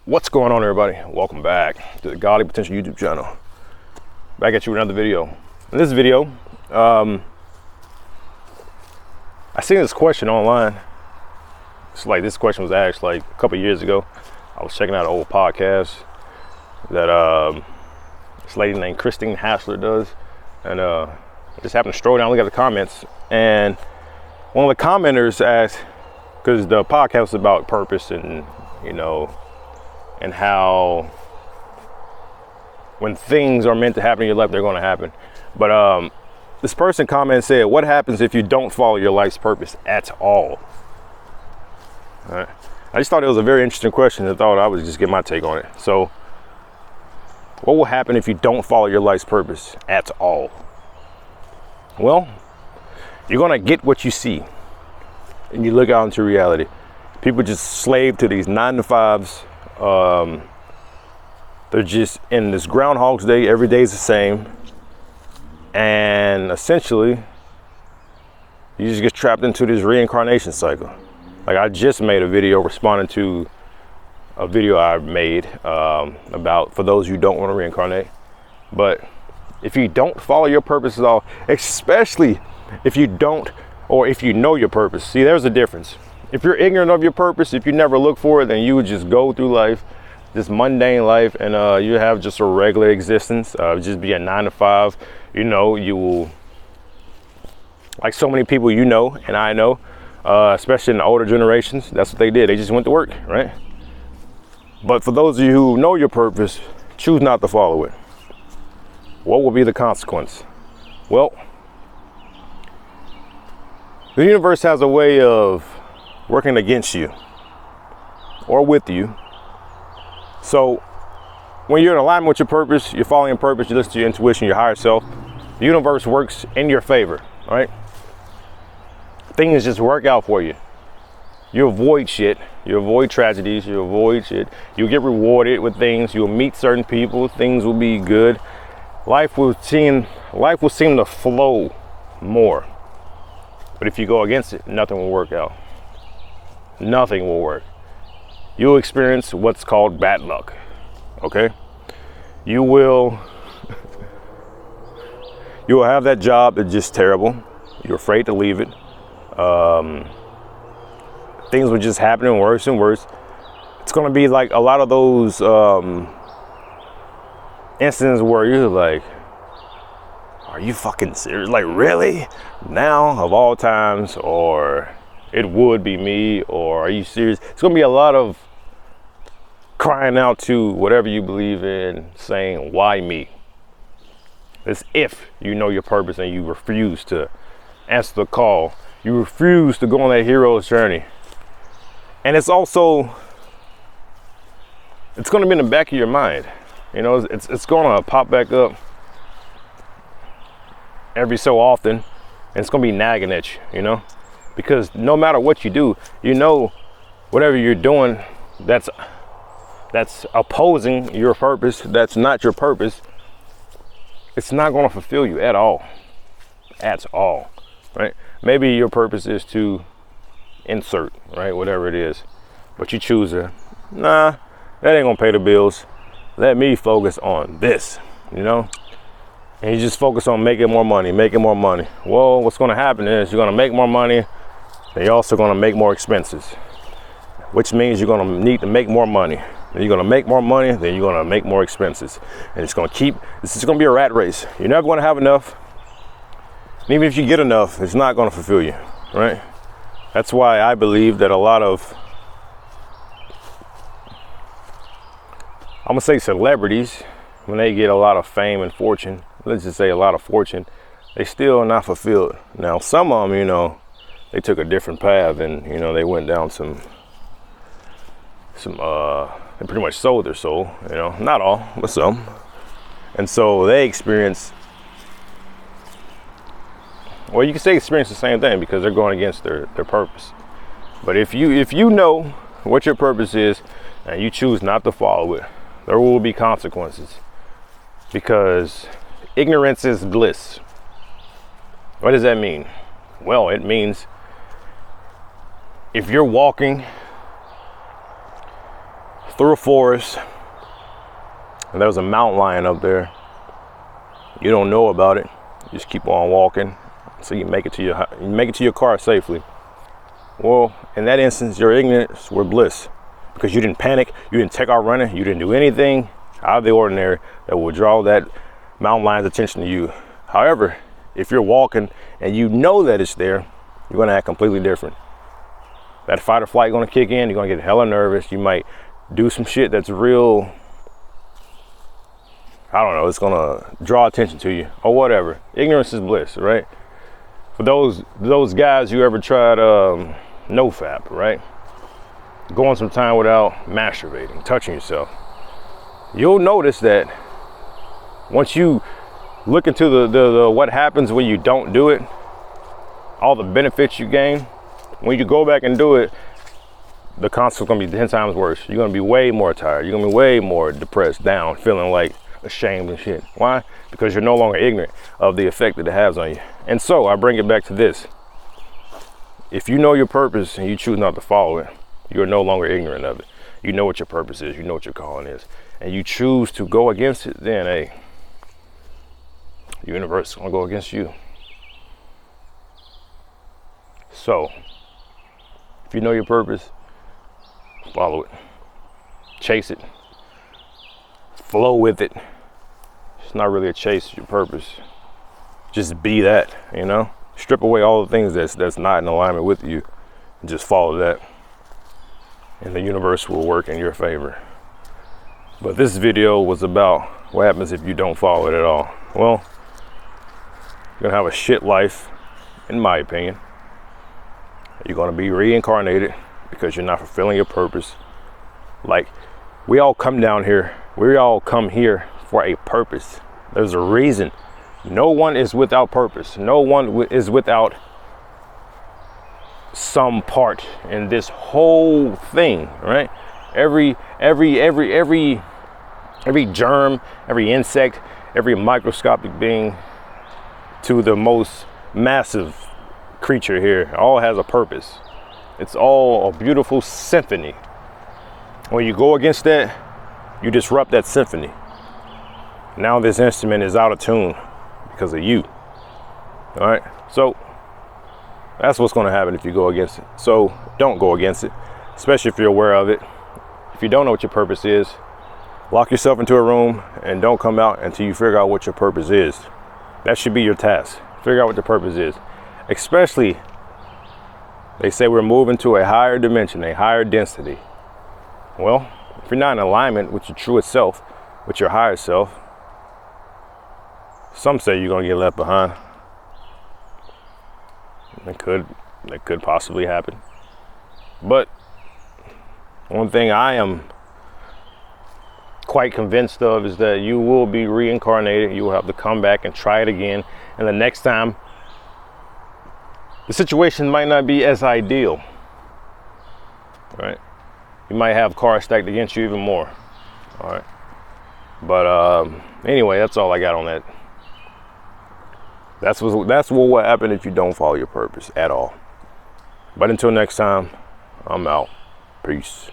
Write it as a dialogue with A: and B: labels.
A: What's going on, everybody? Welcome back to the Godly Potential YouTube channel. Back at you with another video. In this video, I seen this question online. It's like this question was asked like a couple years ago. I was checking out an old podcast that this lady named Christine Hassler does, and I just happened to stroll down, look at the comments, and one of the commenters asked, because the podcast is about purpose and and how when things are meant to happen in your life, they're going to happen. But this person commented, said, what happens if you don't follow your life's purpose at all? All right. I just thought it was a very interesting question. I thought I would just get my take on it. So what will happen if you don't follow your life's purpose at all? Well, you're going to get what you see, and you look out into reality. People just slave to these 9-to-5s. They're just in this Groundhog's Day. Every day is the same, and essentially you just get trapped into this reincarnation cycle. Like, I just made a video responding to a video I made about, for those who don't want to reincarnate. But if you don't follow your purpose at all, especially if you don't, or if you know your purpose, see, there's a difference. If you're ignorant of your purpose, if you never look for it, then you would just go through life, this mundane life, and you have just a regular existence, just be a 9-to-5. You will, like so many people and I know, especially in the older generations, that's what they did. They just went to work, right? But for those of you who know your purpose, choose not to follow it. What will be the consequence? Well, the universe has a way of working against you or with you. So when you're in alignment with your purpose, you're following your purpose, you listen to your intuition, your higher self, the universe works in your favor, right? Things just work out for you. You avoid shit, you avoid tragedies, you avoid shit. You'll get rewarded with things, you'll meet certain people, things will be good. Life will seem to flow more. But if you go against it, nothing will work out. Nothing will work. You'll experience what's called bad luck. Okay? You will have that job that's just terrible. You're afraid to leave it. Things will just happen worse and worse. It's going to be like a lot of those incidents where you're like, are you fucking serious? Like, really? Now, of all times? Or it would be me? Or are you serious? It's going to be a lot of crying out to whatever you believe in, saying, why me? It's if you know your purpose and you refuse to answer the call. You refuse to go on that hero's journey. And it's also, it's going to be in the back of your mind. It's going to pop back up every so often, and it's going to be nagging at you, because no matter what you do, whatever you're doing that's opposing your purpose, that's not your purpose, it's not going to fulfill you at all, right? Maybe your purpose is to insert, right, whatever it is, but you choose nah, that ain't gonna pay the bills, let me focus on this, and you just focus on making more money. Well, what's going to happen is you're going to make more money, then you're also going to make more expenses, which means you're going to need to make more money. Then you're going to make more money, then you're going to make more expenses. And this is going to be a rat race. You're never going to have enough. And even if you get enough, it's not going to fulfill you, right? That's why I believe that a lot of, I'm going to say celebrities, when they get a lot of fame and fortune, let's just say a lot of fortune, they still not fulfilled. Now, some of them, they took a different path, and they went down some they pretty much sold their soul, not all, but some. And so they experience, well, you can say experience the same thing because they're going against their purpose. But if you know what your purpose is and you choose not to follow it, there will be consequences, because ignorance is bliss. What does that mean? Well, it means if you're walking through a forest and there's a mountain lion up there. You don't know about it. You just keep on walking so you make it to your car safely. Well, in that instance, your ignorance were bliss, because you didn't panic, you didn't take out running, you didn't do anything out of the ordinary that will draw that mountain lion's attention to you. However, if you're walking and you know that it's there, you're gonna act completely different. That fight or flight gonna kick in, you're gonna get hella nervous, you might do some shit that's real, I don't know, it's gonna draw attention to you or whatever. Ignorance is bliss, right? For those guys who ever tried NoFap, right? Going some time without masturbating, touching yourself. You'll notice that once you look into the what happens when you don't do it, all the benefits you gain, when you go back and do it, the consequence is gonna be 10 times worse. You're gonna be way more tired. You're gonna be way more depressed, down, feeling like ashamed and shit. Why? Because you're no longer ignorant of the effect that it has on you. And so I bring it back to this. If you know your purpose and you choose not to follow it, you're no longer ignorant of it. You know what your purpose is, you know what your calling is, and you choose to go against it, then hey, the universe is gonna go against you. So if you know your purpose, follow it, chase it, flow with it. It's not really a chase, it's your purpose. Just be that, you know? Strip away all the things that's not in alignment with you and just follow that. And the universe will work in your favor. But this video was about what happens if you don't follow it at all. Well, you're gonna have a shit life, in my opinion. You're gonna be reincarnated because you're not fulfilling your purpose. Like, we all come down here, we all come here for a purpose. There's a reason. No one is without purpose. No one is without some part in this whole thing, right? Every germ, every insect, every microscopic being to the most massive creature here, all has a purpose. It's all a beautiful symphony. When you go against that, you disrupt that symphony. Now this instrument is out of tune because of you. All right, so that's what's going to happen if you go against it. So don't go against it, especially if you're aware of it. If you don't know what your purpose is, lock yourself into a room and don't come out until you figure out what your purpose is. That should be your task. Figure out what the purpose is. Especially, they say we're moving to a higher dimension, a higher density. Well, if you're not in alignment with your truest self, with your higher self, some say you're gonna get left behind. That could possibly happen. But one thing I am quite convinced of is that you will be reincarnated. You will have to come back and try it again. And the next time, the situation might not be as ideal, right? You might have cards stacked against you even more, all right? But anyway, that's all I got on that. That's what will happen if you don't follow your purpose at all. But until next time, I'm out. Peace.